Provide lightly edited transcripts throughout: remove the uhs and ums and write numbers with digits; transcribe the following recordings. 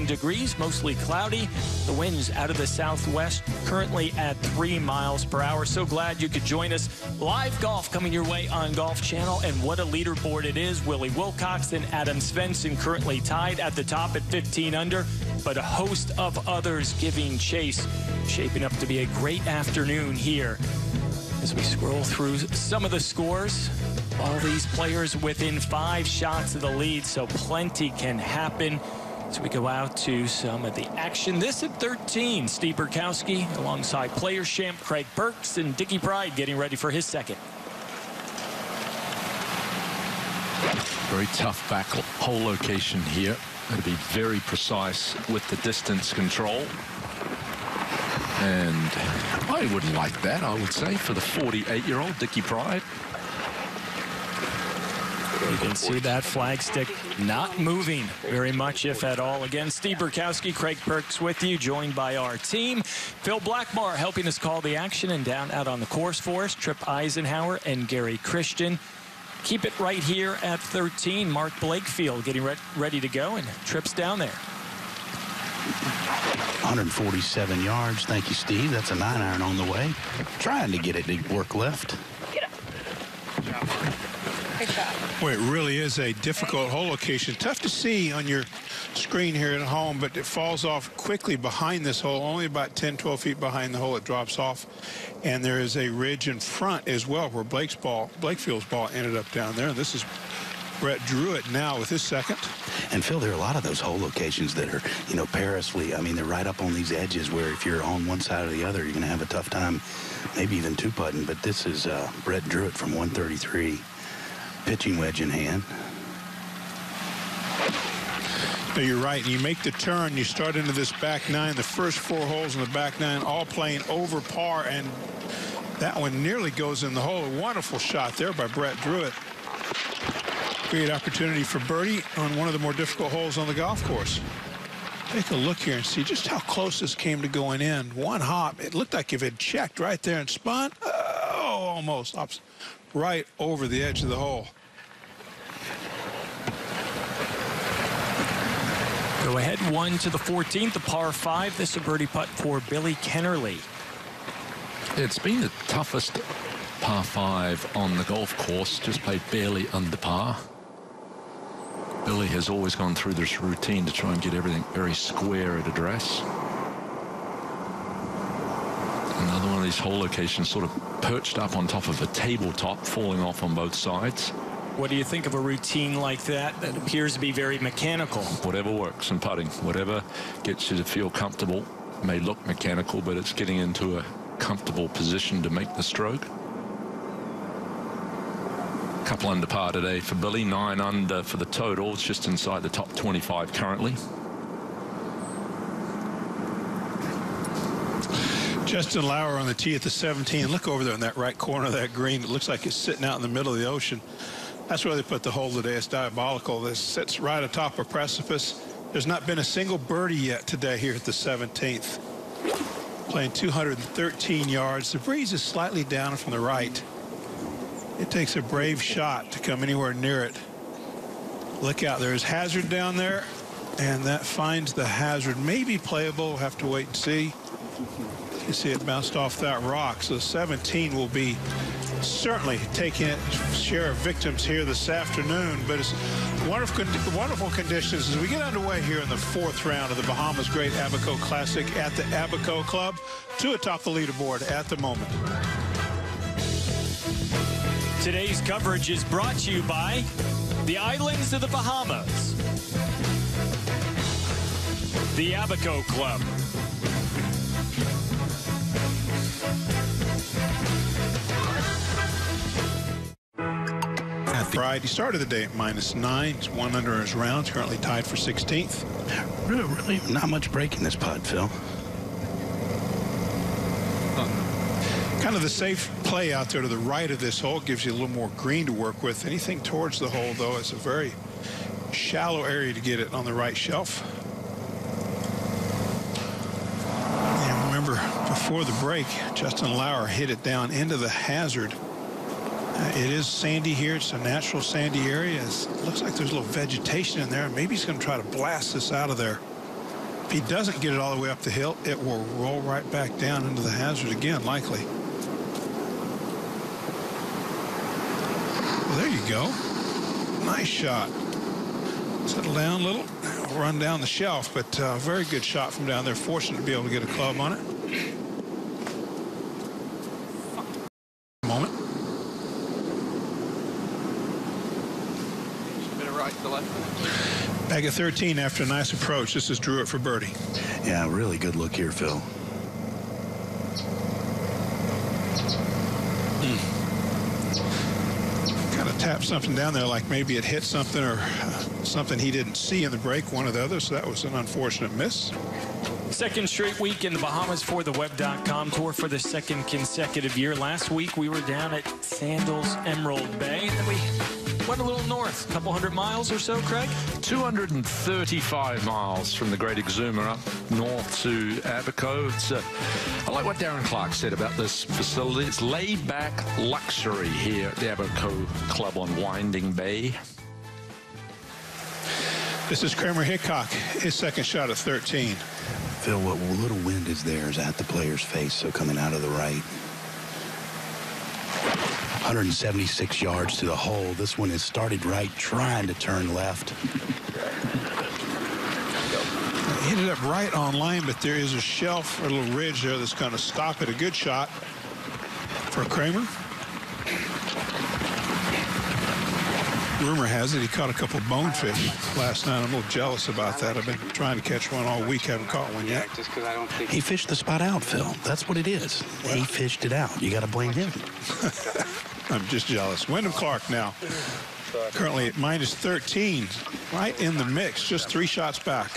degrees, mostly cloudy. The winds out of the southwest, currently at 3 miles per hour. So glad you could join us. Live golf coming your way on Golf Channel, and what a leaderboard it is. Willie Wilcox and Adam Svensson currently tied at the top at 15 under, but a host of others giving chase. Shaping up to be a great afternoon here. As we scroll through some of the scores, all these players within 5 shots of the lead, so plenty can happen. As we go out to some of the action, this at 13, Steve Burkowski alongside Players Champ Craig Burks and Dickie Pride getting ready for his second. Very tough back hole location here. Got to be very precise with the distance control. And I would like that, I would say, for the 48-year-old Dickie Pride. You can see that flagstick not moving very much, if at all. Again, Steve Burkowski, Craig Burks with you, joined by our team. Phil Blackmar helping us call the action, and down out on the course for us, Trip Eisenhower and Gary Christian. Keep it right here at 13. Mark Blakefield getting ready to go, and Trip's down there. 147 yards. Thank you, Steve. That's a 9-iron on the way. Trying to get it to work left. Get up. Good shot. Well, it really is a difficult hole location. Tough to see on your screen here at home, but it falls off quickly behind this hole. Only about 10, 12 feet behind the hole, it drops off. And there is a ridge in front as well where Blakefield's ball ended up down there. And this is Brett Druitt now with his second. And Phil, there are a lot of those hole locations that are, you know, perilously. I mean, they're right up on these edges where if you're on one side or the other, you're going to have a tough time, maybe even two-putting. But this is Brett Druitt from 133, pitching wedge in hand. No, you're right. You make the turn, you start into this back nine. The first 4 holes in the back nine all playing over par, and that one nearly goes in the hole. A wonderful shot there by Brett Druitt. Great opportunity for birdie on one of the more difficult holes on the golf course. Take a look here and see just how close this came to going in. One hop. It looked like if it checked right there and spun, oh, almost hops right over the edge of the hole. Go ahead, 1 to the 14th, the par 5. This is a birdie putt for Billy Kennerly. It's been the toughest par 5 on the golf course, just played barely under par. Billy has always gone through this routine to try and get everything very square at address. Another one of these hole locations sort of perched up on top of a tabletop, falling off on both sides. What do you think of a routine like that that appears to be very mechanical? Whatever works in putting, whatever gets you to feel comfortable. It may look mechanical, but it's getting into a comfortable position to make the stroke. Couple under par today for Billy, 9 under for the total. It's just inside the top 25 currently. Justin Lauer on the tee at the 17. Look over there in that right corner of that green. It looks like it's sitting out in the middle of the ocean. That's where they put the hole today. It's diabolical. This sits right atop a precipice. There's not been a single birdie yet today here at the 17th. Playing 213 yards. The breeze is slightly down from the right. It takes a brave shot to come anywhere near it. Look out, there's hazard down there, and that finds the hazard. Maybe playable, we'll have to wait and see. You see it bounced off that rock. So 17 will be certainly taking its share of victims here this afternoon, but it's wonderful conditions as we get underway here in the 4th round of the Bahamas Great Abaco Classic at the Abaco Club. 2 atop the leaderboard at the moment. Today's coverage is brought to you by the Islands of the Bahamas, the Abaco Club, Pride. He started the day at -9. He's 1 under his rounds, currently tied for 16th. Really not much break in this putt, Phil. Kind of the safe play out there to the right of this hole. Gives you a little more green to work with. Anything towards the hole, though, it's a very shallow area to get it on the right shelf. And remember, before the break, Justin Lauer hit it down into the hazard. It is sandy here. It's a natural sandy area. It looks like there's a little vegetation in there. Maybe he's going to try to blast this out of there. If he doesn't get it all the way up the hill, it will roll right back down into the hazard again, likely. Well, there you go. Nice shot. Settle down a little. It'll run down the shelf, but very good shot from down there. Fortunate to be able to get a club on it. Moment. Back at 13 after a nice approach. This is Druitt for birdie. Yeah, really good look here, Phil. Kind of tapped something down there, like maybe it hit something or something he didn't see in the break, one or the other, so that was an unfortunate miss. Second straight week in the Bahamas for the Web.com Tour for the second consecutive year. Last week we were down at Sandals Emerald Bay, and then we went a little north, a couple hundred miles or so, Craig? 235 miles from the Great Exuma up north to Abaco. I like what Darren Clark said about this facility. It's laid-back luxury here at the Abaco Club on Winding Bay. This is Kramer Hickok, his second shot at 13. Phil, what little wind is there is at the player's face, so coming out of the right. 176 yards to the hole. This one is started right, trying to turn left. He ended up right on line, but there is a shelf or a little ridge there that's going to stop it. A good shot for Kramer. Rumor has it he caught a couple bonefish last night. I'm a little jealous about that. I've been trying to catch one all week, haven't caught one yet. He fished the spot out, Phil. That's what it is. Well, he fished it out. You got to blame him. I'm just jealous. Wyndham Clark now, currently at minus 13, right in the mix, just 3 shots back.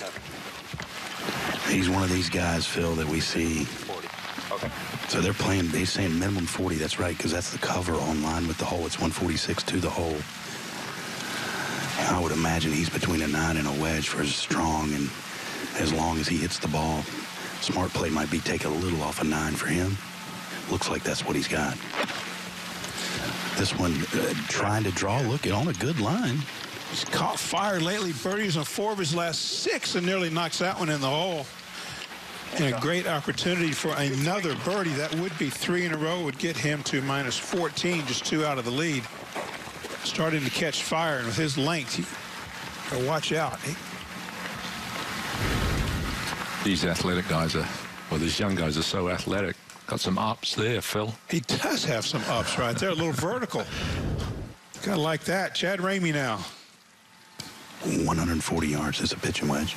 He's one of these guys, Phil, that we see. So they're saying minimum 40. That's right, because that's the cover on line with the hole. It's 146 to the hole. I would imagine he's between a 9 and a wedge for as strong and as long as he hits the ball. Smart play might be take a little off a 9 for him. Looks like that's what he's got. This one trying to draw. Look, on a good line. He's caught fire lately. Birdies on 4 of his last 6 and nearly knocks that one in the hole. And a great opportunity for another birdie. That would be 3 in a row, would get him to minus 14, just 2 out of the lead. Starting to catch fire, and with his length, watch out. These athletic guys these young guys are so athletic. Got some ups there, Phil. He does have some ups right there, a little vertical. Gotta like that. Chad Ramey now. 140 yards is a pitch and wedge.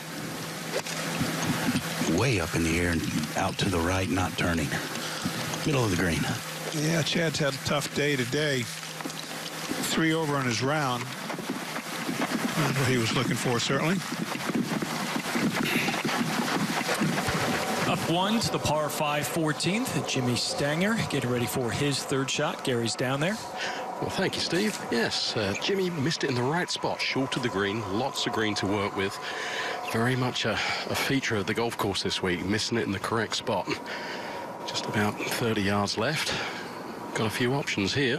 Way up in the air and out to the right, not turning. Middle of the green. Yeah, Chad's had a tough day today. 3 over on his round. That's what he was looking for, certainly. Up 1 to the par 5 14th. Jimmy Stanger getting ready for his 3rd shot. Gary's down there. Well, thank you, Steve. Yes, Jimmy missed it in the right spot, short of the green. Lots of green to work with. Very much a feature of the golf course this week, missing it in the correct spot. Just about 30 yards left. Got a few options here.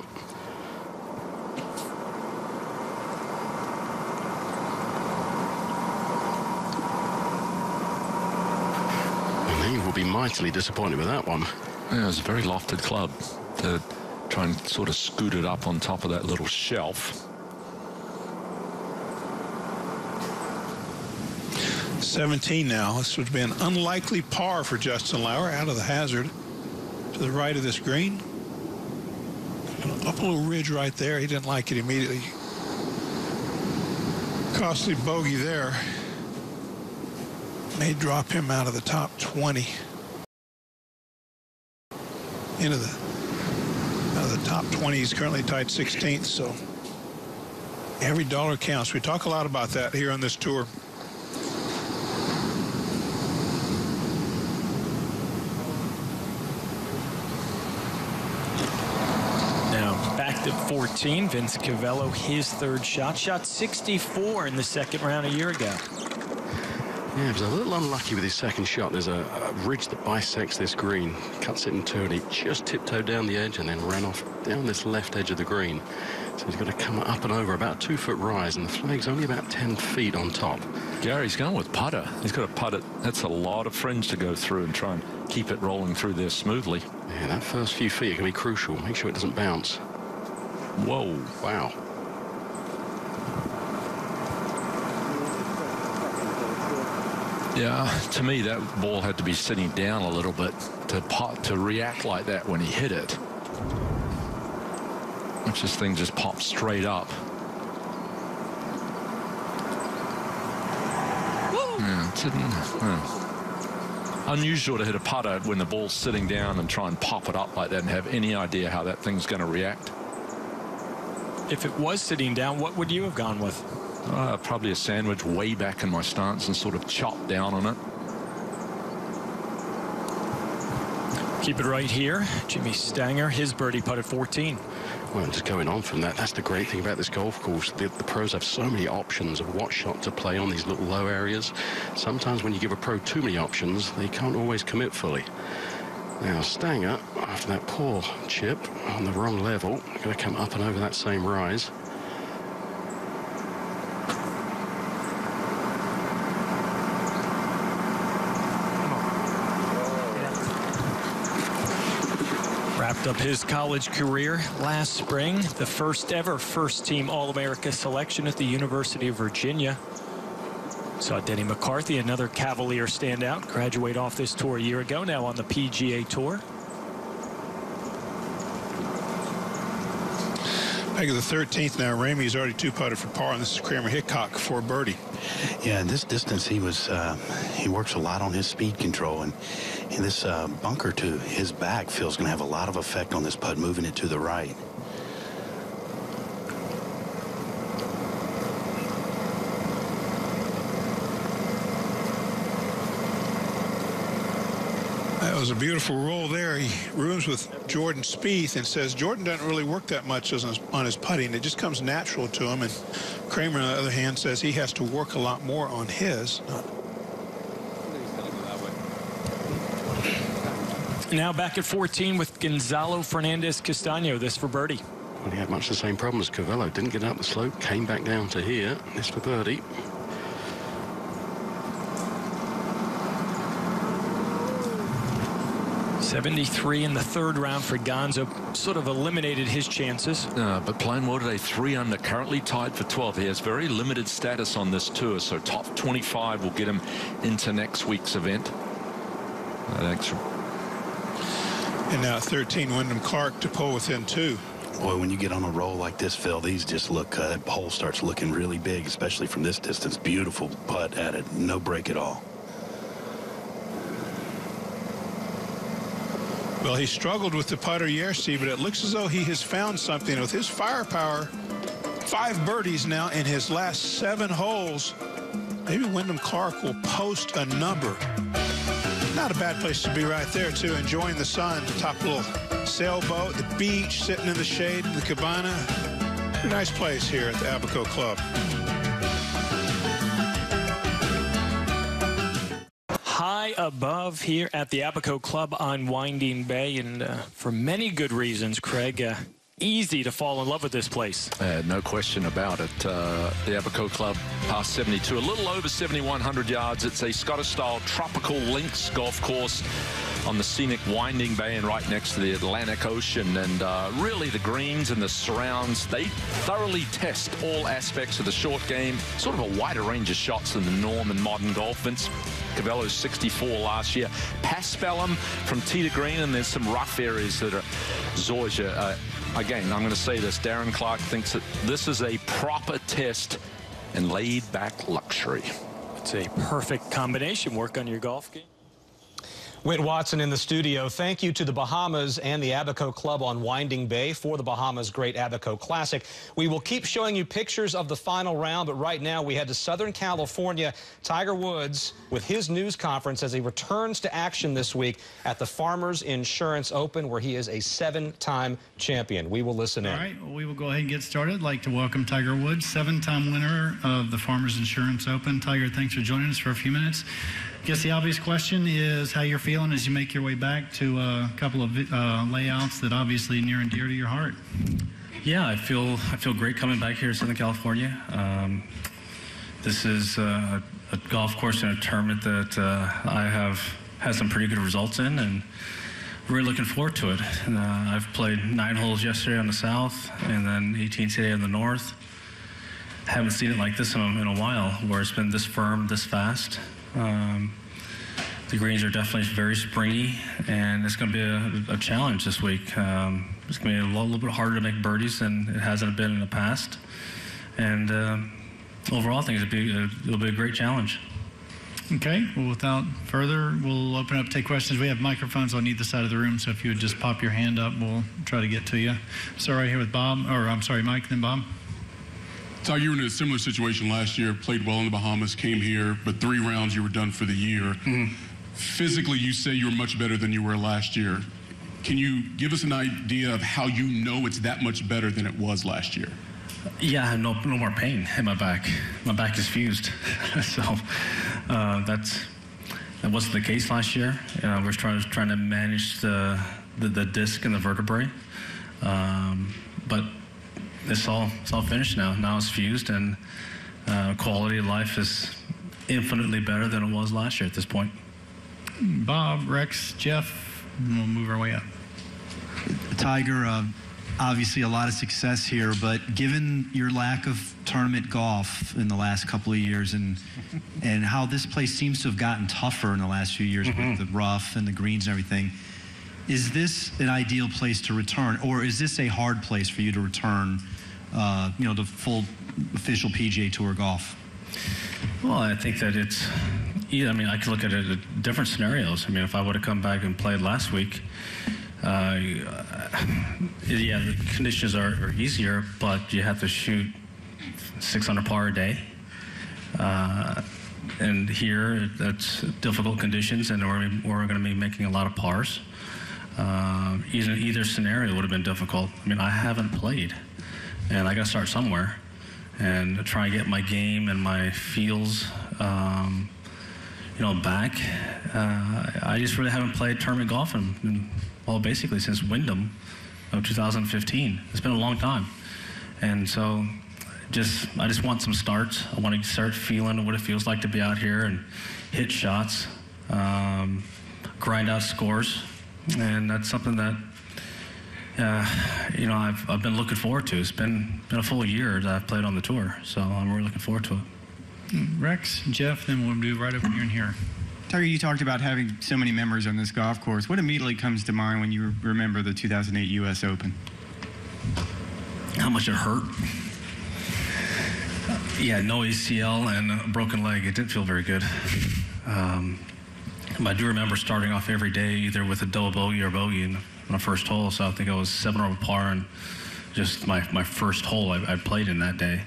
Will be mightily disappointed with that one. Yeah, it was a very lofted club to try and sort of scoot it up on top of that little shelf. 17 now. This would be an unlikely par for Justin Lauer out of the hazard to the right of this green. Up a little ridge right there. He didn't like it immediately. Costly bogey there. May drop him out of the top 20 into the top 20. He's currently tied 16th, so every dollar counts. We talk a lot about that here on this tour. Now back to 14. Vince Cavello, his 3rd shot. Shot 64 in the 2nd round a year ago. Yeah, he was a little unlucky with his second shot. There's a ridge that bisects this green, cuts it in two, and he just tiptoed down the edge and then ran off down this left edge of the green. So he's got to come up and over about a 2-foot rise, and the flag's only about 10 feet on top. Gary's going with putter. He's got to putt it. That's a lot of fringe to go through and try and keep it rolling through there smoothly. Yeah, that first few feet are going to be crucial. Make sure it doesn't bounce. Whoa. Wow. Yeah, to me, that ball had to be sitting down a little bit to react like that when he hit it. Which this thing just popped straight up. Yeah, unusual to hit a putter when the ball's sitting down and try and pop it up like that and have any idea how that thing's going to react. If it was sitting down, what would you have gone with? Probably a sandwich way back in my stance and sort of chop down on it. Keep it right here. Jimmy Stanger, his birdie putt at 14. Well, just going on from that, that's the great thing about this golf course. The pros have so many options of what shot to play on these little low areas. Sometimes when you give a pro too many options, they can't always commit fully. Now, Stanger, after that poor chip on the wrong level, going to come up and over that same rise. Wrapped up his college career last spring, the first ever first-team All-America selection at the University of Virginia. Saw Denny McCarthy, another Cavalier standout, graduate off this tour a year ago, now on the PGA Tour. Back at the 13th now. Ramey's already two-putted for par, and this is Kramer Hickok for birdie. Yeah, in this distance, he works a lot on his speed control, and this bunker to his back feels going to have a lot of effect on this putt, moving it to the right. That was a beautiful roll there. He rooms with Jordan Spieth and says Jordan doesn't really work that much on his putting. It just comes natural to him. And Kramer, on the other hand, says he has to work a lot more on his. Now back at 14 with Gonzalo Fernandez Castaño. This for birdie. Well, he had much the same problem as Cavallo. Didn't get up the slope, came back down to here. This for birdie. .73 in the third round for Gonzo. Sort of eliminated his chances. But playing well today, 3 under, currently tied for 12. He has very limited status on this tour, so top 25 will get him into next week's event. And now at 13, Wyndham Clark to pull within 2. Boy, when you get on a roll like this, Phil, these just look, that hole starts looking really big, especially from this distance. Beautiful putt at it, no break at all. Well, he struggled with the putter yesterday, but it looks as though he has found something with his firepower. 5 birdies now in his last 7 holes. Maybe Wyndham Clark will post a number. Not a bad place to be right there, too. Enjoying the sun, top little sailboat, the beach, sitting in the shade, the cabana. A nice place here at the Abaco Club. High above here at the Abaco Club on Winding Bay, and for many good reasons, Craig. Easy to fall in love with this place. No question about it. The Abaco Club, past 72, a little over 7,100 yards. It's a Scottish-style tropical links golf course on the scenic Winding Bay and right next to the Atlantic Ocean. And really, the greens and the surrounds, they thoroughly test all aspects of the short game. Sort of a wider range of shots than the norm in modern golf. Vince Cavallo's 64 last year. Paspalum from tee to green, and there's some rough areas that are Zorja. Again, I'm going to say this. Darren Clark thinks that this is a proper test and laid-back luxury. It's a perfect combination. Work on your golf game. Whit Watson in the studio. Thank you to the Bahamas and the Abaco Club on Winding Bay for the Bahamas Great Abaco Classic. We will keep showing you pictures of the final round, but right now we head to Southern California. Tiger Woods with his news conference as he returns to action this week at the Farmers Insurance Open, where he is a 7-time champion. We will listen in. All right, well, we will go ahead and get started. I'd like to welcome Tiger Woods, 7-time winner of the Farmers Insurance Open. Tiger, thanks for joining us for a few minutes. I guess the obvious question is how you're feeling as you make your way back to a couple of layouts that obviously near and dear to your heart. Yeah, I feel great coming back here to Southern California. This is a golf course and a tournament that I have had some pretty good results in, and really looking forward to it. And, I've played 9 holes yesterday on the south, and then 18 today on the north. Haven't seen it like this in a while, where it's been this firm, this fast. The greens are definitely very springy, and it's going to be a challenge this week. It's going to be a little bit harder to make birdies than it hasn't been in the past. And overall, I think it'll be a great challenge. Okay, well, without further, we'll open up, take questions. We have microphones on either side of the room, so if you would just pop your hand up, we'll try to get to you. So right here with Bob, or I'm sorry, Mike, then Bob. Tiger, you were in a similar situation last year, played well in the Bahamas, came here, but 3 rounds you were done for the year. Mm-hmm. Physically, you say you were much better than you were last year. Can you give us an idea of how you know it's that much better than it was last year? Yeah, I have no more pain in my back. My back is fused. So that wasn't the case last year. We're trying to manage the disc and the vertebrae. But it's all finished now. Now it's fused, and quality of life is infinitely better than it was last year at this point. Bob, Rex, Jeff, and we'll move our way up. Tiger, obviously a lot of success here, but given your lack of tournament golf in the last couple of years and how this place seems to have gotten tougher in the last few years with the rough and the greens and everything, is this an ideal place to return, or is this a hard place for you to return, to full official PGA Tour golf? Well, I think that it's, I could look at it at different scenarios. If I would have come back and played last week, the conditions are easier, but you have to shoot 6 under par a day. And here, that's difficult conditions, and we're going to be making a lot of pars. Either scenario would have been difficult. I haven't played, and I got to start somewhere and try and get my game and my feels, back. I just really haven't played tournament golf basically since Wyndham of 2015. It's been a long time, and so I just want some starts. I want to start feeling what it feels like to be out here and hit shots, grind out scores. And that's something that, I've been looking forward to. It's been a full year that I've played on the tour, so I'm really looking forward to it. Rex, Jeff, then we'll do right over here and here. Tiger, you talked about having so many memories on this golf course. What immediately comes to mind when you remember the 2008 U.S. Open? How much it hurt. Yeah, no ACL and a broken leg. It didn't feel very good. I do remember starting off every day either with a double bogey or bogey in my first hole, so I think I was 7 over par, and just my first hole I played in that day.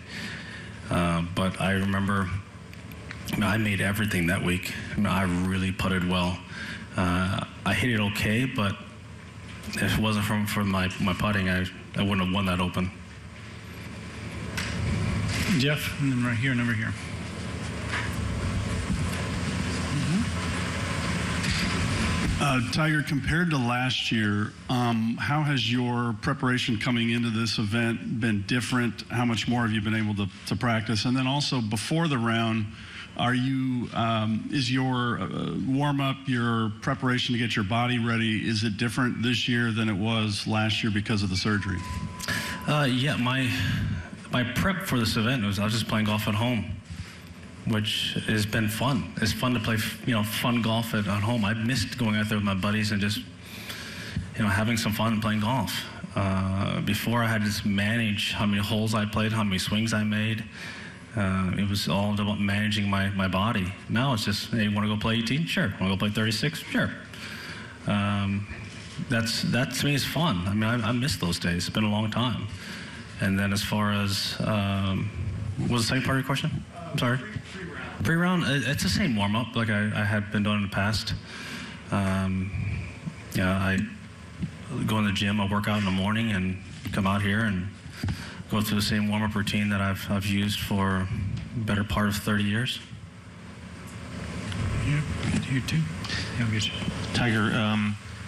But I remember I made everything that week. I really putted well. I hit it okay, but if it wasn't for my putting, I wouldn't have won that Open. Jeff, and then right here and over here. Tiger, compared to last year, how has your preparation coming into this event been different? How much more have you been able to practice? And then also before the round, is your warm-up, your preparation to get your body ready, is it different this year than it was last year because of the surgery? Yeah, my prep for this event was I was just playing golf at home, which has been fun. It's fun to play, fun golf at home. I missed going out there with my buddies and just, having some fun and playing golf. Before I had to just manage how many holes I played, how many swings I made. It was all about managing my body. Now it's just, hey, you want to go play 18? Sure. Want to go play 36? Sure. That to me is fun. I mean, I miss those days. It's been a long time. And then as far as, what was the second part of your question? I'm sorry. Pre-round, it's the same warm-up like I had been doing in the past. I go in the gym, I work out in the morning and come out here and go through the same warm-up routine that I've used for the better part of 30 years. Yeah, good here too. Yeah, I'll get you. Tiger,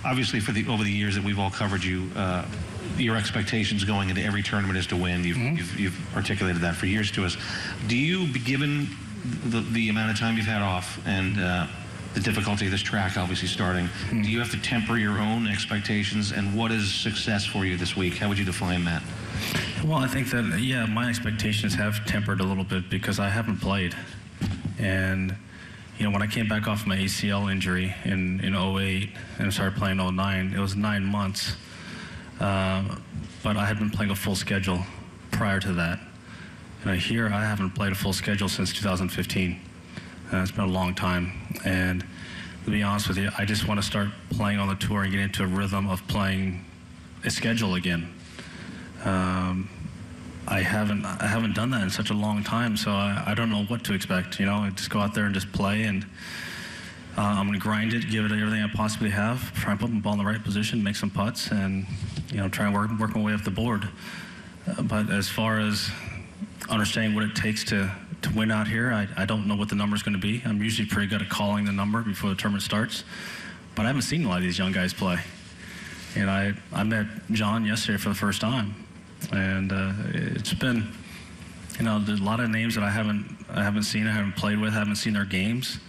obviously over the years that we've all covered you, your expectations going into every tournament is to win. You've articulated that for years to us. Do you, given the amount of time you've had off and the difficulty of this track obviously starting, do you have to temper your own expectations? And what is success for you this week? How would you define that? Well, I think that, yeah, my expectations have tempered a little bit because I haven't played. And, you know, when I came back off my ACL injury in 08 and started playing 09, it was 9 months. But I had been playing a full schedule prior to that. And here I haven't played a full schedule since 2015. It's been a long time. And to be honest with you, I just want to start playing on the tour and get into a rhythm of playing a schedule again. I haven't done that in such a long time, so I don't know what to expect. You know, I just go out there and just play, and I'm going to grind it, give it everything I possibly have, try and put my ball in the right position, make some putts, and, you know, try and work my way up the board. But as far as understanding what it takes to win out here, I don't know what the number's going to be. I'm usually pretty good at calling the number before the tournament starts, but I haven't seen a lot of these young guys play. And I met John yesterday for the first time, and it's been, you know, there's a lot of names that I haven't seen, I haven't played with, haven't seen their games,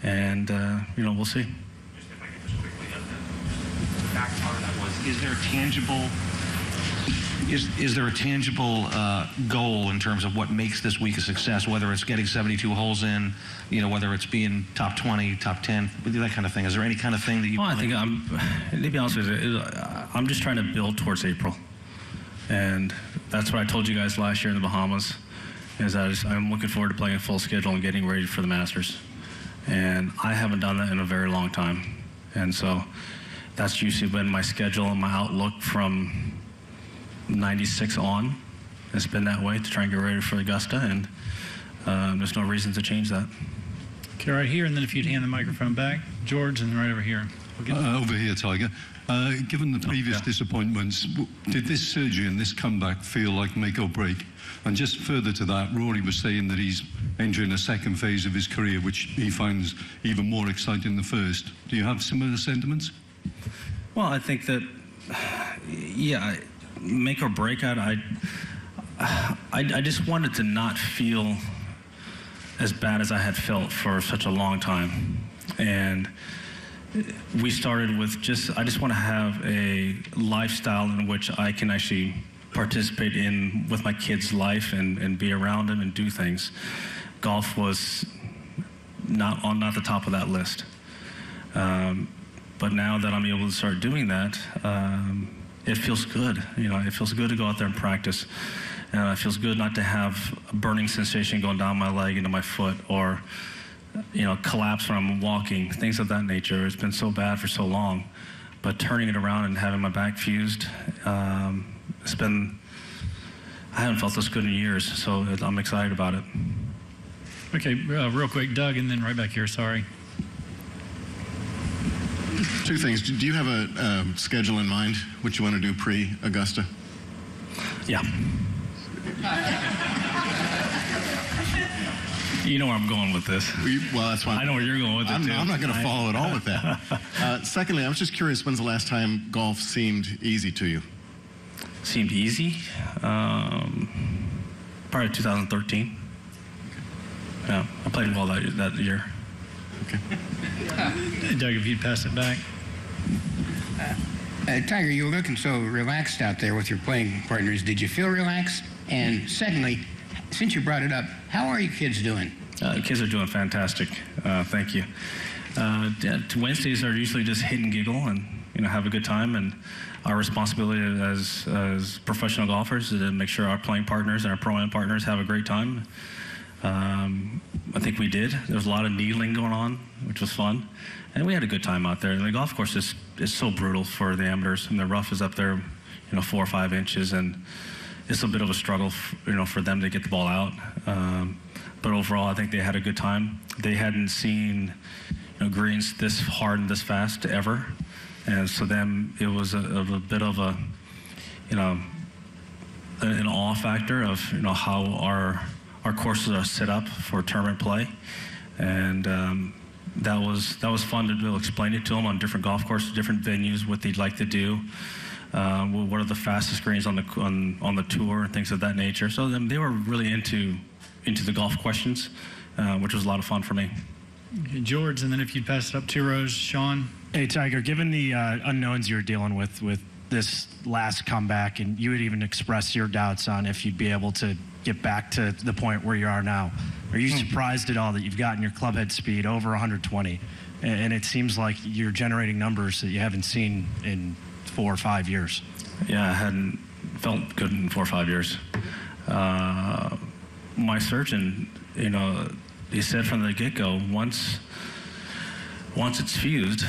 and you know, we'll see. Just if I could just quickly get the back part of that was, is there a tangible? Is there a tangible goal in terms of what makes this week a success, whether it's getting 72 holes in, you know, whether it's being top 20, top 10, that kind of thing? Is there any kind of thing that you... Well, I think to be honest with you, I'm just trying to build towards April. And that's what I told you guys last year in the Bahamas, is that I'm looking forward to playing a full schedule and getting ready for the Masters. And I haven't done that in a very long time. And so that's usually been my schedule and my outlook from 96 on. It's been that way to try and get ready for Augusta, and there's no reason to change that. Okay, right here, and then if you'd hand the microphone back, George, and then right over here. Over here, Tiger. Given the previous disappointments, did this surgery and this comeback feel like make or break? And just further to that, Rory was saying that he's entering a second phase of his career, which he finds even more exciting than the first. Do you have similar sentiments? Well, I think that, yeah, make or break out, I just wanted to not feel as bad as I had felt for such a long time. And we started with I just want to have a lifestyle in which I can actually participate in with my kids' life and be around them and do things. Golf was not the top of that list. But now that I'm able to start doing that, it feels good. You know, it feels good to go out there and practice. It feels good not to have a burning sensation going down my leg into my foot, or, you know, collapse when I'm walking, things of that nature. It's been so bad for so long. But turning it around and having my back fused, it's been, I haven't felt this good in years, so I'm excited about it. Okay, real quick, Doug, and then right back here, sorry. Two things. Do you have a schedule in mind, what you want to do pre-Augusta? Yeah. You know where I'm going with this. Well, that's why I know where you're going with it, too. I'm not going to follow at all with that. Secondly, I was just curious, when's the last time golf seemed easy to you? Seemed easy? Probably 2013. Yeah, I played well that year. Okay. Doug, if you'd pass it back. Tiger, you were looking so relaxed out there with your playing partners. Did you feel relaxed? And secondly, since you brought it up, how are your kids doing? The kids are doing fantastic. Thank you. Wednesdays are usually just hit and giggle and, you know, have a good time. And our responsibility as professional golfers is to make sure our playing partners and our pro-am partners have a great time. I think we did. There was a lot of needling going on, which was fun. And we had a good time out there. And the golf course is so brutal for the amateurs. And the rough is up there, 4 or 5 inches. And it's a bit of a struggle, for them to get the ball out. But overall, I think they had a good time. They hadn't seen greens this hard and this fast ever. And so then it was a bit of a, an awe factor of, how our courses are set up for tournament play. And that was fun to be able to explain it to them on different golf courses, different venues, what they'd like to do. What are the fastest greens on the tour and things of that nature. So they were really into the golf questions, which was a lot of fun for me. Okay, George, and then if you'd pass it up 2 rows, Sean. Hey, Tiger, given the unknowns you're dealing with this last comeback, and you had even expressed your doubts on if you'd be able to get back to the point where you are now, are you surprised at all that you've gotten your club head speed over 120? And it seems like you're generating numbers that you haven't seen in 4 or 5 years. Yeah, I hadn't felt good in 4 or 5 years. My surgeon, he said from the get-go, once it's fused,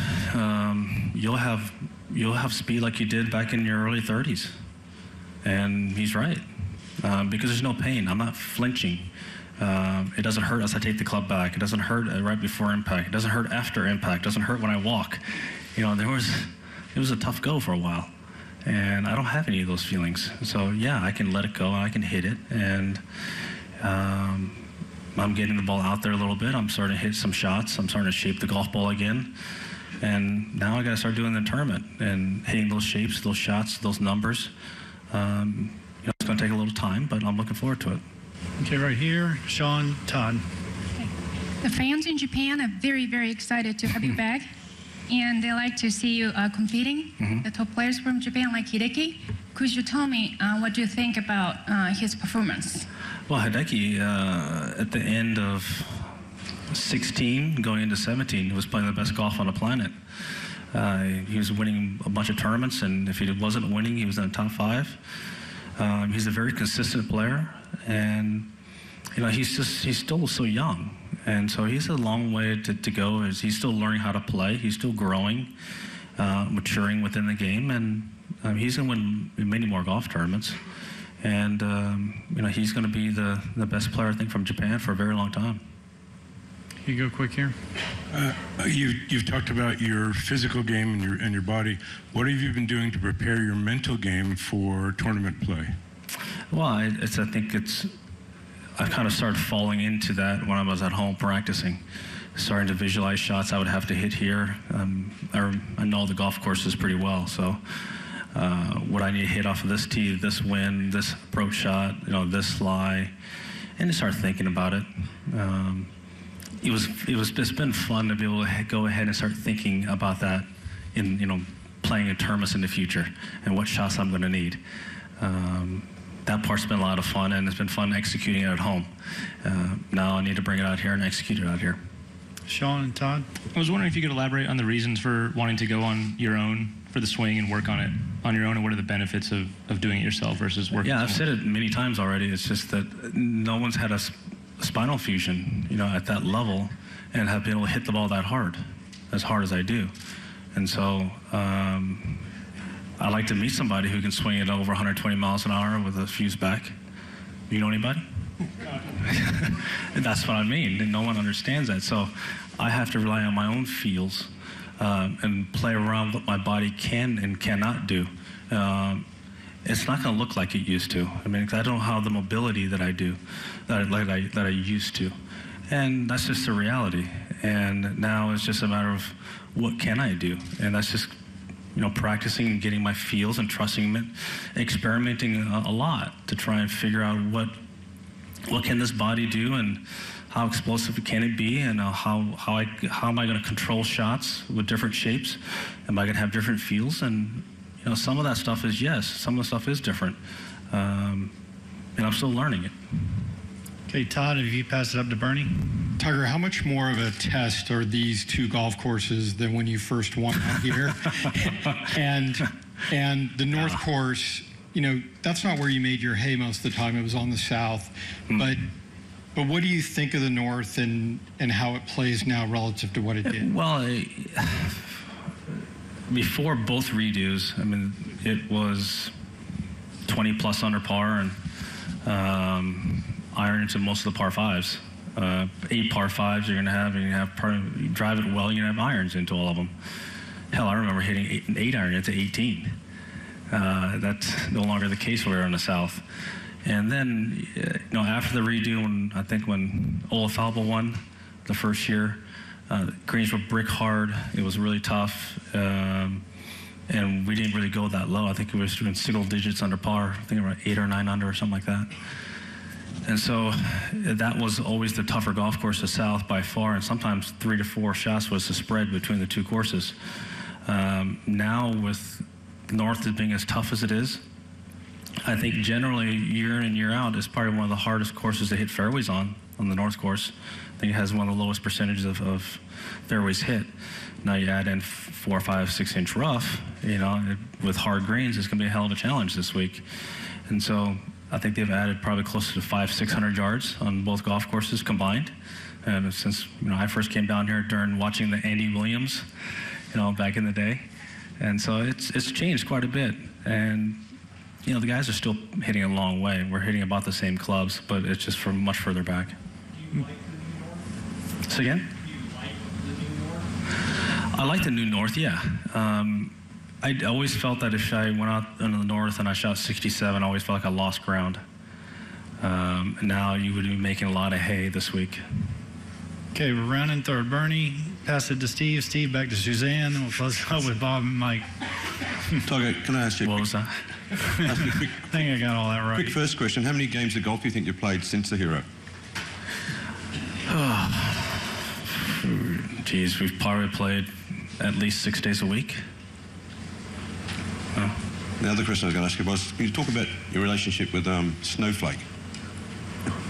you'll have speed like you did back in your early 30s. And he's right, because there's no pain. I'm not flinching. It doesn't hurt as I take the club back. It doesn't hurt right before impact. It doesn't hurt after impact. It doesn't hurt when I walk. It was a tough go for a while, and I don't have any of those feelings. So yeah, I can let it go and I can hit it, and I'm getting the ball out there a little bit. I'm starting to hit some shots. I'm starting to shape the golf ball again, and now I got to start doing the tournament and hitting those shapes, those shots, those numbers. It's going to take a little time, but I'm looking forward to it. Okay, right here, Sean, Todd. Okay. The fans in Japan are very, very excited to have you back. And they like to see you competing, the top players from Japan, like Hideki. Could you tell me what you think about his performance? Well, Hideki, at the end of 16, going into 17, was playing the best golf on the planet. He was winning a bunch of tournaments, and if he wasn't winning, he was in the top 5. He's a very consistent player, and he's still so young. And so he's a long way to go. As he's still learning how to play. He's still growing, maturing within the game, and he's going to win many more golf tournaments. And he's going to be the best player, I think, from Japan for a very long time. You go quick here. You've talked about your physical game and your body. What have you been doing to prepare your mental game for tournament play? Well, I kind of started falling into that when I was at home practicing, starting to visualize shots I would have to hit here. I know the golf courses pretty well, so what I need to hit off of this tee, this wind, this approach shot, this lie, and to start thinking about it. It's been fun to be able to go ahead and start thinking about that in playing in tournaments in the future and what shots I'm going to need. That part's been a lot of fun, and it's been fun executing it at home. Now I need to bring it out here and execute it out here. Sean and Todd? I was wondering if you could elaborate on the reasons for wanting to go on your own for the swing and work on it on your own, and what are the benefits of doing it yourself versus working Yeah, I've said it many times already. It's just that no one's had a spinal fusion, at that level, and have been able to hit the ball that hard as I do. And so I'd like to meet somebody who can swing it over 120 miles an hour with a fuse back. You know anybody? That's what I mean, and no one understands that. So I have to rely on my own feels and play around what my body can and cannot do. It's not going to look like it used to. I mean, I don't have the mobility that I do, that I used to. And that's just the reality. And now it's just a matter of what can I do? And that's just practicing and getting my feels and trusting it, experimenting a lot to try and figure out what can this body do and how explosive can it be, and how am I going to control shots with different shapes? Am I going to have different feels? And some of that stuff is yes, some of the stuff is different, and I'm still learning it. Okay, Todd, if you pass it up to Bernie. Tiger, how much more of a test are these 2 golf courses than when you first won out here? and the North course, that's not where you made your hay most of the time. It was on the South. But But what do you think of the North and how it plays now relative to what it did? Well, before both redos, I mean, it was 20 plus under par and iron into most of the par fives. 8 par fives you're going to have, and you drive it well, you're going to have irons into all of them. Hell, I remember hitting an 8 iron into 18. That's no longer the case where we're in the South. And then, after the redo, when Olafalba won the first year, greens were brick hard. It was really tough. And we didn't really go that low. I think we were doing single digits under par. I think around 8 or 9 under or something like that. And so that was always the tougher golf course, the South by far. And sometimes 3 to 4 shots was the spread between the two courses. Now with North as being as tough as it is, I think generally year in and year out is probably one of the hardest courses to hit fairways on the North course. I think it has one of the lowest percentages of fairways hit. Now you add in 4, 5, 6 inch rough, with hard greens, it's going to be a hell of a challenge this week. And so I think they've added probably closer to 500-600 yards on both golf courses combined. And since I first came down here during watching the Andy Williams, back in the day, and so it's changed quite a bit. And the guys are still hitting a long way. We're hitting about the same clubs, but it's just from much further back. Do you like the new North? So again? Do you like the new North? I like the new North, yeah. I always felt that if I went out into the North and I shot 67, I always felt like I lost ground. Now you would be making a lot of hay this week. Okay, we're rounding third. Bernie, pass it to Steve. Steve, back to Suzanne. Then we'll close it up with Bob and Mike. Tiger, can I ask you? What was that? I think I got all that right. Quick first question. How many games of golf do you think you've played since the Hero? Geez, we've probably played at least 6 days a week. The other question I was going to ask you was, can you talk about your relationship with Snowflake?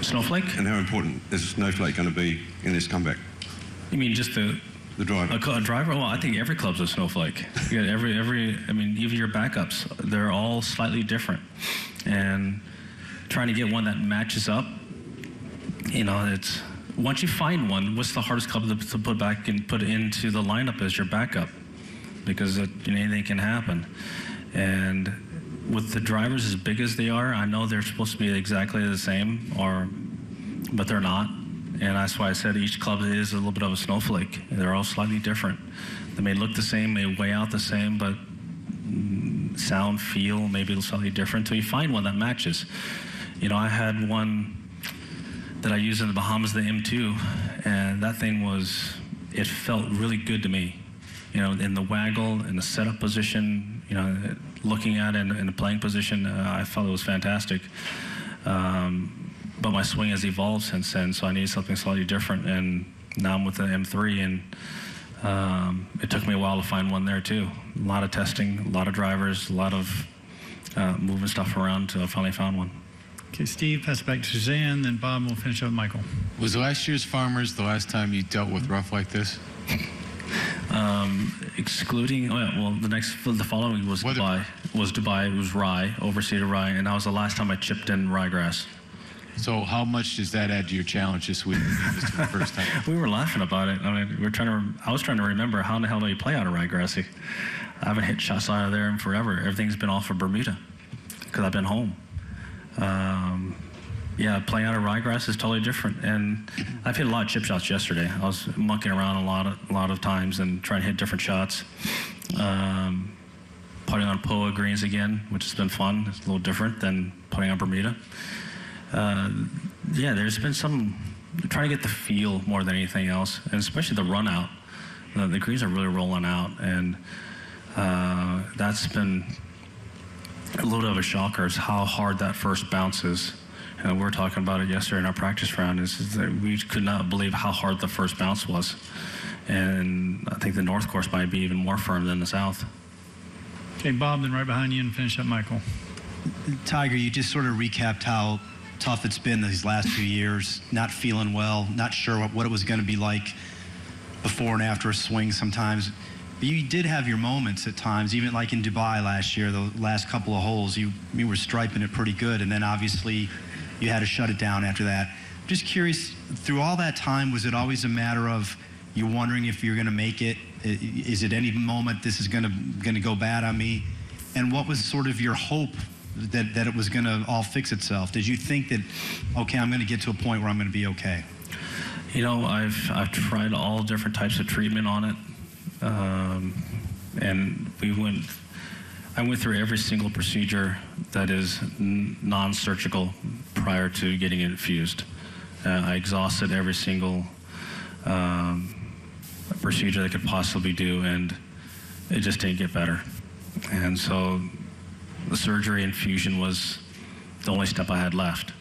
Snowflake? And how important is Snowflake going to be in this comeback? You mean just the driver? A driver? Well, I think every club's a Snowflake. You got even your backups, they're all slightly different. And trying to get one that matches up, it's once you find one, what's the hardest club to put back and put into the lineup as your backup? Because anything can happen. And with the drivers as big as they are, I know they're supposed to be exactly the same, but they're not. And that's why I said each club is a little bit of a snowflake. They're all slightly different. They may look the same, may weigh out the same, but sound, feel, maybe it's slightly different until you find one that matches. I had one that I used in the Bahamas, the M2, and that thing it felt really good to me. In the waggle, in the setup position, looking at it in the playing position, I felt it was fantastic. But my swing has evolved since then, so I needed something slightly different. And now I'm with the M3, and it took me a while to find one there too. A lot of testing, a lot of drivers, a lot of moving stuff around until I finally found one. Okay, Steve, pass it back to Suzanne, then Bob, we'll finish up with Michael. Was last year's Farmers the last time you dealt with rough like this? Excluding, the following was Dubai. It was rye, overseeded rye, and that was the last time I chipped in ryegrass. So how much does that add to your challenge this week? This is the first time. We were laughing about it. I mean, I was trying to remember how in the hell do you play out of ryegrass? I haven't hit shots out of there in forever. Everything's been off of Bermuda because I've been home. Playing out of ryegrass is totally different. And I've hit a lot of chip shots yesterday. I was monkeying around a lot of times and trying to hit different shots. Putting on POA greens again, which has been fun. It's a little different than putting on Bermuda. There's been trying to get the feel more than anything else, and especially the run out. The greens are really rolling out, and that's been a little bit of a shocker is how hard that first bounce is. And we were talking about it yesterday in our practice round, is that we could not believe how hard the first bounce was. And I think the North course might be even more firm than the South. Okay, Bob, then right behind you, and finish up Michael. Tiger, you just sort of recapped how tough it's been these last few years, not feeling well, not sure what it was going to be like before and after a swing sometimes. But you did have your moments at times, even like in Dubai last year, the last couple of holes, you were striping it pretty good, and then obviously you had to shut it down after that. Just curious, through all that time, was it always a matter of you wondering if you're going to make it? Is it any moment this is going to go bad on me? And what was sort of your hope that it was going to all fix itself? Did you think that, okay, I'm going to get to a point where I'm going to be okay? You know, I've tried all different types of treatment on it, and I went through every single procedure that is non-surgical prior to getting it infused. I exhausted every single procedure they could possibly do, and it just didn't get better. And so the surgery infusion was the only step I had left.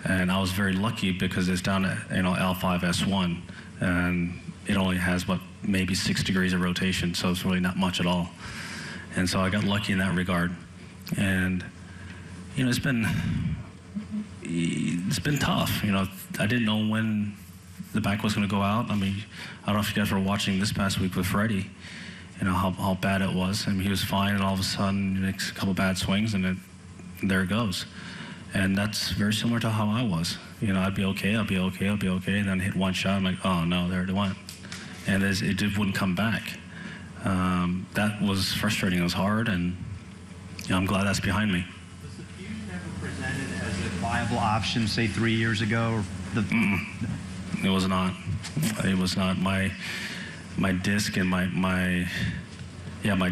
And I was very lucky because it's down at L5S1, and it only has maybe 6 degrees of rotation, so it's really not much at all. And so I got lucky in that regard. And it's been tough. I didn't know when the back was going to go out. I mean, I don't know if you guys were watching this past week with Freddie, how bad it was. I mean, he was fine, and all of a sudden he makes a couple bad swings, and there it goes. And that's very similar to how I was. I'd be okay, and then hit one shot, I'm like, oh no, there it went. And it just wouldn't come back. That was frustrating, it was hard, and I'm glad that's behind me. Was the fusion ever presented as a viable option, say 3 years ago? It was not. It was not. My disc and my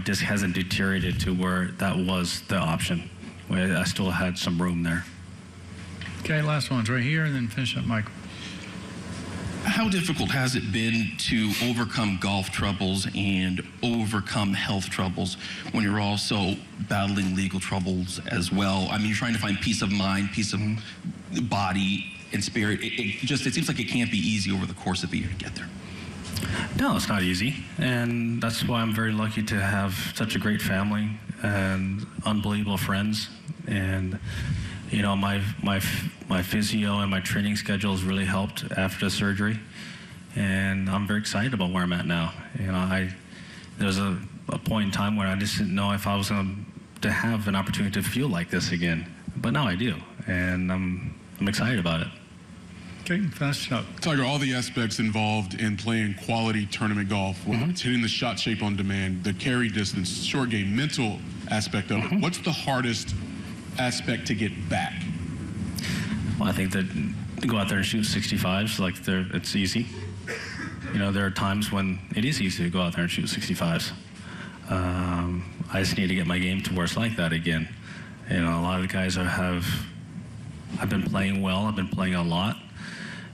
disc hasn't deteriorated to where that was the option. I still had some room there. Okay, last one's right here, and then finish up, Michael. How difficult has it been to overcome golf troubles and overcome health troubles when you're also battling legal troubles as well? I mean, you're trying to find peace of mind, peace of body and spirit. It seems like it can't be easy over the course of the year to get there. No, it's not easy, and that's why I'm very lucky to have such a great family and unbelievable friends. And my physio and my training schedule has really helped after the surgery, and I'm very excited about where I'm at now. There's a point in time where I just didn't know if I was going to have an opportunity to feel like this again, but now I do, and I'm excited about it. Okay, fast up. Tiger, all the aspects involved in playing quality tournament golf, whether it's hitting the shot shape on demand, the carry distance, short game, mental aspect of it. What's the hardest aspect to get back? Well, I think that to go out there and shoot 65s, it's easy. There are times when it is easy to go out there and shoot 65s. I just need to get my game to where it's like that again. A lot of the guys I've been playing well, I've been playing a lot,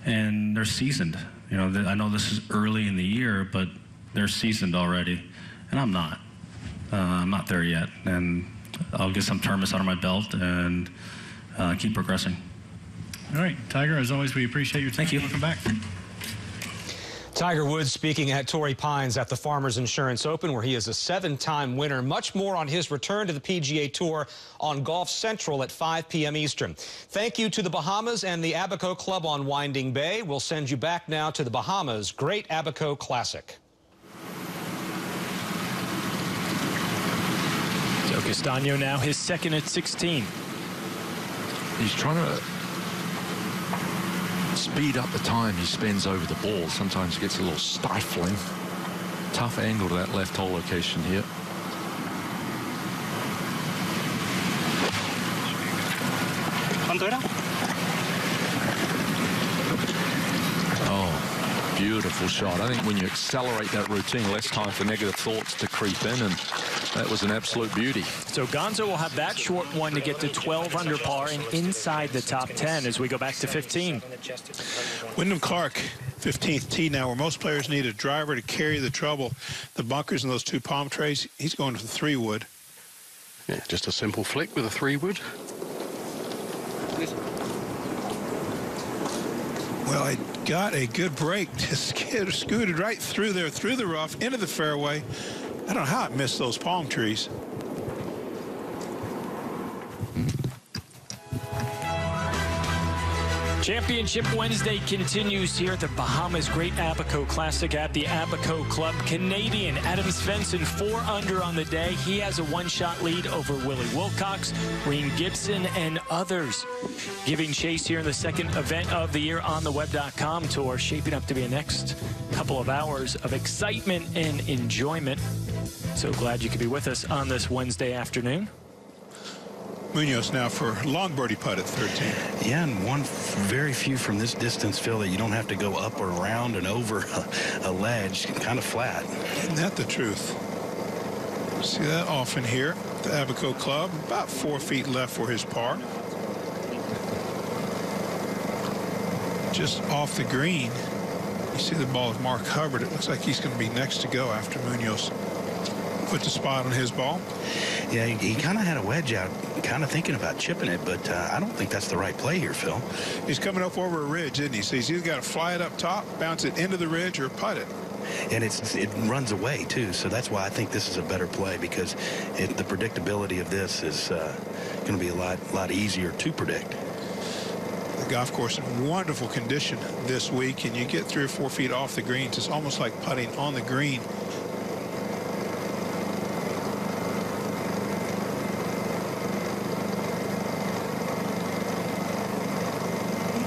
and they're seasoned. I know this is early in the year, but they're seasoned already, and I'm not. I'm not there yet, and I'll get some tournaments out of my belt and keep progressing. All right, Tiger, as always, we appreciate your time. Thank you. Welcome back. Tiger Woods speaking at Torrey Pines at the Farmers Insurance Open, where he is a 7-time winner. Much more on his return to the PGA Tour on Golf Central at 5 p.m. Eastern. Thank you to the Bahamas and the Abaco Club on Winding Bay. We'll send you back now to the Bahamas Great Abaco Classic. Joe Castagno now his second at 16. He's trying to speed up the time he spends over the ball. Sometimes it gets a little stifling. Tough angle to that left hole location here. Oh, beautiful shot. I think when you accelerate that routine, less time for negative thoughts to creep in, and that was an absolute beauty. So Gonzo will have that short one to get to 12 under par and inside the top 10 as we go back to 15. Wyndham Clark, 15th tee now, where most players need a driver to carry the trouble. The bunkers and those two palm trees, he's going to the 3-wood. Yeah, just a simple flick with a 3-wood. Well, I got a good break. Just scooted right through there, through the rough, into the fairway. I don't know how it missed those palm trees. Championship Wednesday continues here at the Bahamas Great Abaco Classic at the Abaco Club. Canadian Adam Svensson 4 under on the day. He has a one-shot lead over Willie Wilcox, Reem Gibson, and others. Giving chase here in the second event of the year on the Web.com Tour, shaping up to be a next couple of hours of excitement and enjoyment. So glad you could be with us on this Wednesday afternoon. Munoz now for long birdie putt at 13. Yeah, and one very few from this distance, Phil, that you don't have to go up or around and over a ledge, kind of flat. Isn't that the truth? See that often here at the Abaco Club. About 4 feet left for his par. Just off the green. You see the ball of Mark Hubbard. It looks like he's going to be next to go after Munoz put the spot on his ball. Yeah, he kind of had a wedge out, kind of thinking about chipping it, but I don't think that's the right play here, Phil. He's coming up over a ridge, isn't he? So he's either got to fly it up top, bounce it into the ridge, or putt it. And it runs away, too, so that's why I think this is a better play, because the predictability of this is going to be a lot easier to predict. The golf course in wonderful condition this week, and you get 3 or 4 feet off the greens. It's almost like putting on the green.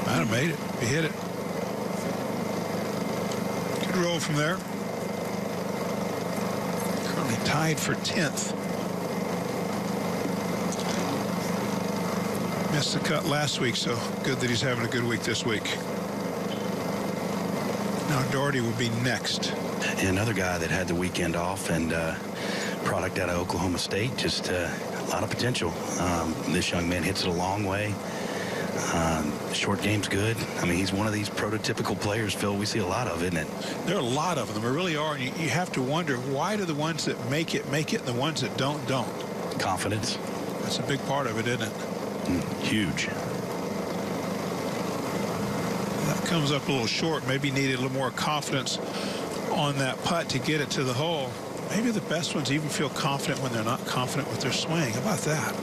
Might have made it. He hit it. Good roll from there. Currently tied for 10th. Missed the cut last week, so good that he's having a good week this week. Now Doherty will be next. And another guy that had the weekend off, and product out of Oklahoma State, just a lot of potential. This young man hits it a long way. Short game's good. I mean, he's one of these prototypical players, Phil, we see a lot of, isn't it? There are a lot of them. There really are. And you have to wonder, why do the ones that make it, and the ones that don't? Confidence. That's a big part of it, isn't it? Huge. That comes up a little short. Maybe needed a little more confidence on that putt to get it to the hole. Maybe the best ones even feel confident when they're not confident with their swing. How about that?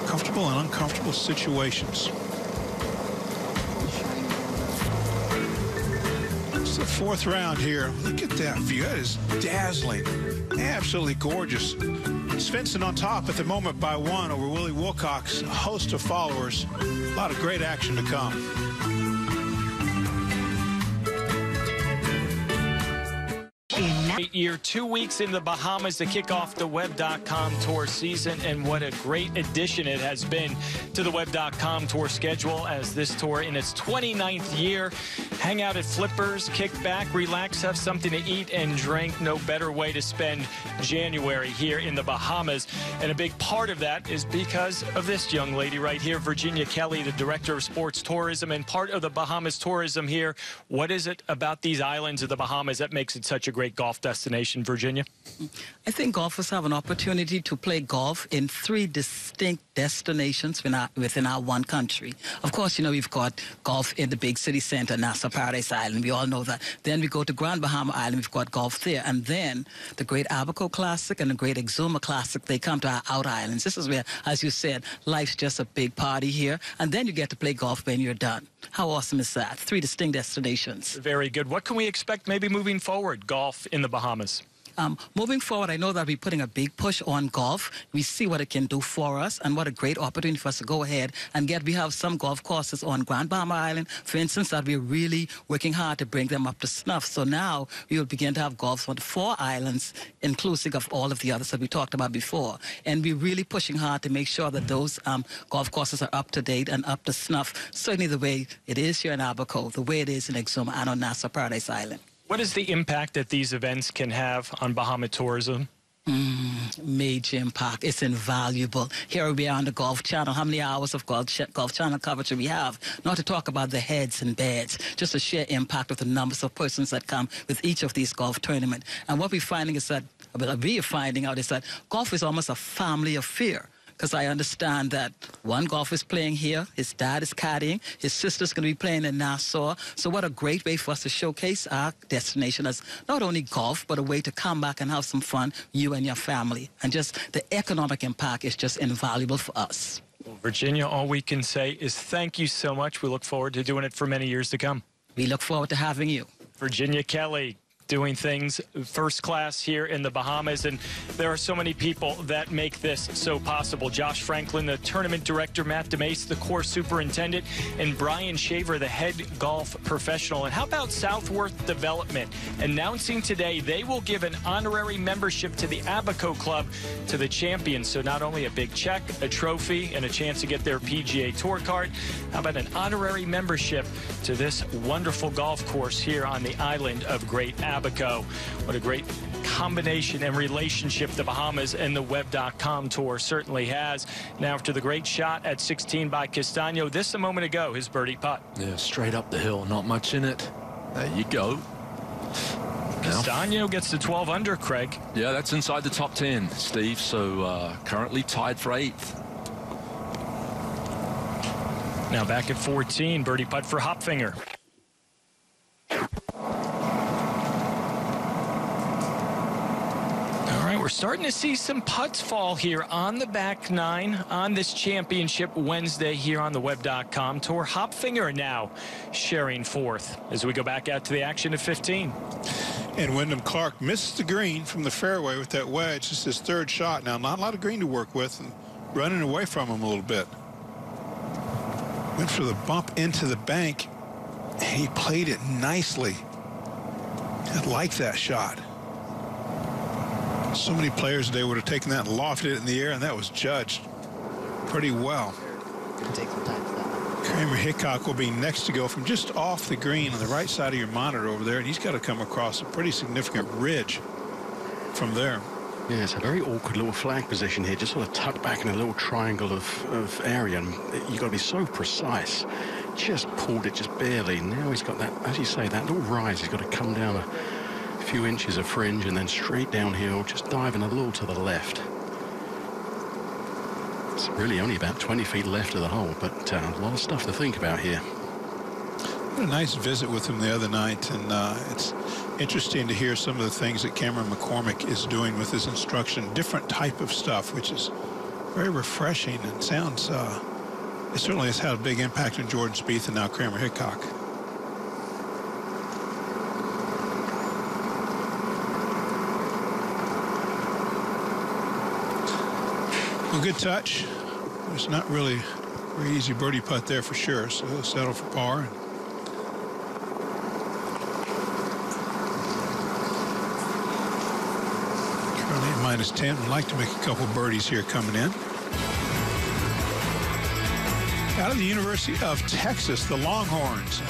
Comfortable and uncomfortable situations. It's the 4th round here. Look at that view. That is dazzling. Absolutely gorgeous. Svensson on top at the moment by 1 over Willie Wilcox. A host of followers. A lot of great action to come. Year 2 weeks in the Bahamas to kick off the Web.com Tour season, and what a great addition it has been to the Web.com Tour schedule as this tour in its 29th year. Hang out at Flippers, kick back, relax, have something to eat and drink. No better way to spend January here in the Bahamas. And a big part of that is because of this young lady right here, Virginia Kelly, the Director of Sports Tourism and part of the Bahamas tourism here. What is it about these islands of the Bahamas that makes it such a great golf destination, Virginia? I think golfers have an opportunity to play golf in 3 distinct destinations within our one country. Of course, you know, we've got golf in the big city center, Nassau Paradise Island. We all know that. Then we go to Grand Bahama Island. We've got golf there. And then the Great Abaco Classic and the Great Exuma Classic, they come to our outer islands. This is where, as you said, life's just a big party here. And then you get to play golf when you're done. How awesome is that? 3 distinct destinations. Very good. What can we expect maybe moving forward, golf in the Bahamas? Moving forward, I know that we're putting a big push on golf. We see what it can do for us, and what a great opportunity for us to go ahead and we have some golf courses on Grand Bahama Island, for instance, that we're really working hard to bring them up to snuff. So now we will begin to have golf on 4 islands, inclusive of all of the others that we talked about before. And we're really pushing hard to make sure that those golf courses are up to date and up to snuff, certainly the way it is here in Abaco, the way it is in Exuma and on Nassau Paradise Island. What is the impact that these events can have on Bahama tourism? Major impact. It's invaluable. Here we are on the Golf Channel. How many hours of Golf Channel coverage do we have? Not to talk about the heads and beds, just the sheer impact of the numbers of persons that come with each of these golf tournaments. And what we're finding is that, we are finding out is that golf is almost a family affair. Because I understand that one golfer is playing here, his dad is caddying, his sister's going to be playing in Nassau. So what a great way for us to showcase our destination as not only golf, but a way to come back and have some fun, you and your family. And just the economic impact is just invaluable for us. Virginia, all we can say is thank you so much. We look forward to doing it for many years to come. We look forward to having you. Virginia Kelly, doing things first class here in the Bahamas, and there are so many people that make this so possible. Josh Franklin, the tournament director, Matt DeMace, the course superintendent, and Brian Shaver, the head golf professional. And how about Southworth Development announcing today they will give an honorary membership to the Abaco Club to the champions. So not only a big check, a trophy, and a chance to get their PGA Tour card, how about an honorary membership to this wonderful golf course here on the island of Great Abaco. What a great combination and relationship the Bahamas and the Web.com Tour certainly has. Now after the great shot at 16 by Castano, this a moment ago, his birdie putt. Yeah, straight up the hill, not much in it. There you go. Castano gets to 12 under, Craig. Yeah, that's inside the top 10, Steve. So currently tied for 8th. Now back at 14, birdie putt for Hopfinger. We're starting to see some putts fall here on the back 9 on this championship Wednesday here on the Web.com Tour. Hopfinger now sharing 4th as we go back out to the action at 15. And Wyndham Clark missed the green from the fairway with that wedge. Just his 3rd shot. Now, not a lot of green to work with, and running away from him a little bit. Went for the bump into the bank, and he played it nicely. I like that shot. So many players today would have taken that and lofted it in the air, and that was judged pretty well. Kramer Hickok will be next to go from just off the green on the right side of your monitor over there, and he's got to come across a pretty significant ridge from there. Yeah, it's a very awkward little flag position here, just sort of tucked back in a little triangle of area, and you've got to be so precise. Just pulled it just barely. Now he's got that, as you say, that little rise. He's got to come down a few inches of fringe and then straight downhill, just diving a little to the left. It's really only about 20 feet left of the hole, but a lot of stuff to think about here. Had a nice visit with him the other night, and it's interesting to hear some of the things that Cameron McCormick is doing with his instruction. Different type of stuff, which is very refreshing and sounds, it certainly has had a big impact on Jordan Spieth and now Kramer Hickok. A good touch. It's not really a very easy birdie putt there for sure, so he'll settle for par. Currently at -10. Would like to make a couple birdies here coming in. Out of the University of Texas, the Longhorns.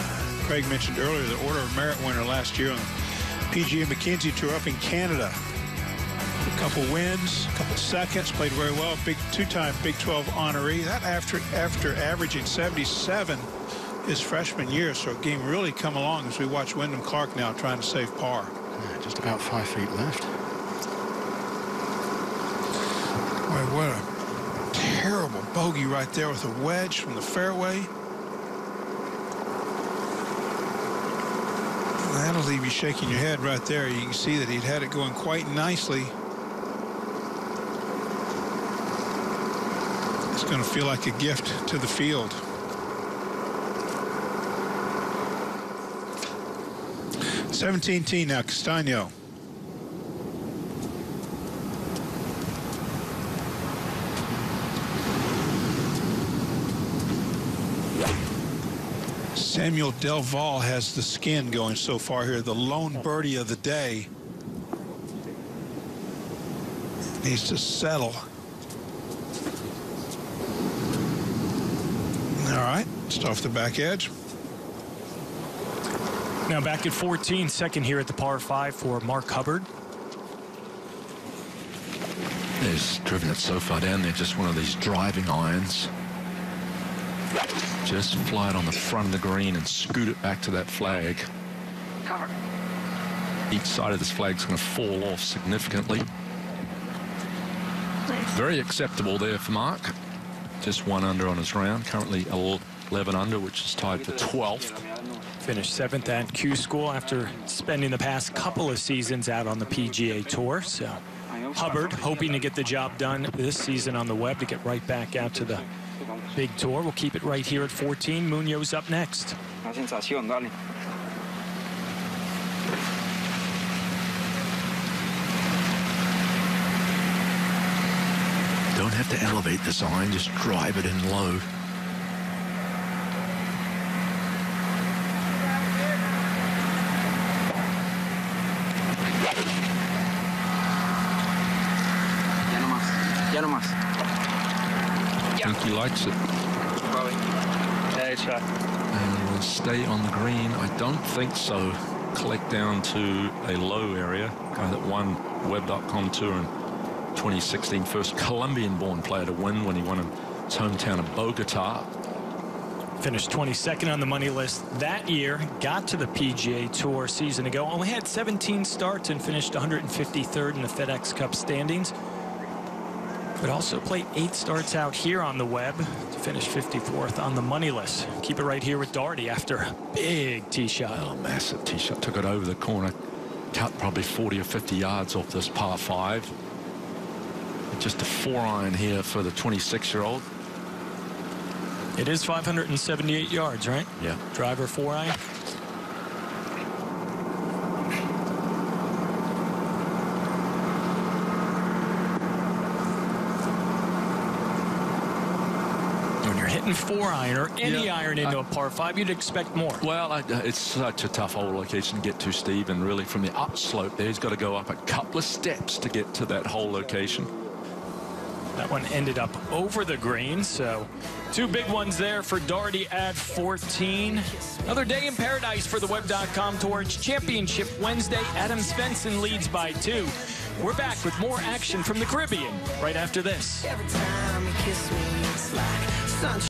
Craig mentioned earlier the Order of Merit winner last year on the PGA McKenzie Tour up in Canada. A couple wins, a couple seconds, played very well. Big 2-time Big 12 honoree. That after averaging 77 his freshman year, so a game really come along as we watch Wyndham Clark now trying to save par. Yeah, just about 5 feet left. Boy, what a terrible bogey right there with a wedge from the fairway. That'll leave you shaking your head right there. You can see that he'd had it going quite nicely. It's going to feel like a gift to the field. (17-tee) now, Castano. Samuel Del Valle has the skin going so far here. The lone birdie of the day. Needs to settle. All right, just off the back edge. Now back at 14, second here at the par 5 for Mark Hubbard. He's driven it so far down there, just one of these driving irons. Just fly it on the front of the green and scoot it back to that flag. Cover. Each side of this flag's going to fall off significantly. Very acceptable there for Mark. Just 1 under on his round. Currently 11 under, which is tied for 12th. Finished 7th at Q School after spending the past couple of seasons out on the PGA Tour. So Hubbard hoping to get the job done this season on the web to get right back out to the big tour. We'll keep it right here at 14. Munoz up next. Una sensación, dale. Don't have to elevate this iron, just drive it in low. Ya no más. I think he likes it. And will stay on the green. I don't think so. Collect down to a low area. Guy that won Web.com Tour in 2016. First Colombian-born player to win when he won in his hometown of Bogota. Finished 22nd on the money list that year. Got to the PGA Tour a season ago. Only had 17 starts and finished 153rd in the FedEx Cup standings. But also played 8 starts out here on the web to finish 54th on the money list. Keep it right here with Daugherty after a big tee shot. Oh, massive tee shot. Took it over the corner. Cut probably 40 or 50 yards off this par 5. Just a 4-iron here for the 26-year-old. It is 578 yards, right? Yeah. Driver 4-iron. Hitting 4-iron or any iron into a par 5, you'd expect more. Well, it's such a tough hole location to get to, Steve, and really from the upslope there, he's got to go up a couple of steps to get to that hole location. That one ended up over the green, so 2 big ones there for Daugherty at 14. Another day in paradise for the Web.com Tour. It's Championship Wednesday. Adam Svensson leads by 2. We're back with more action from the Caribbean right after this. Every time you kiss me, it's like sunshine.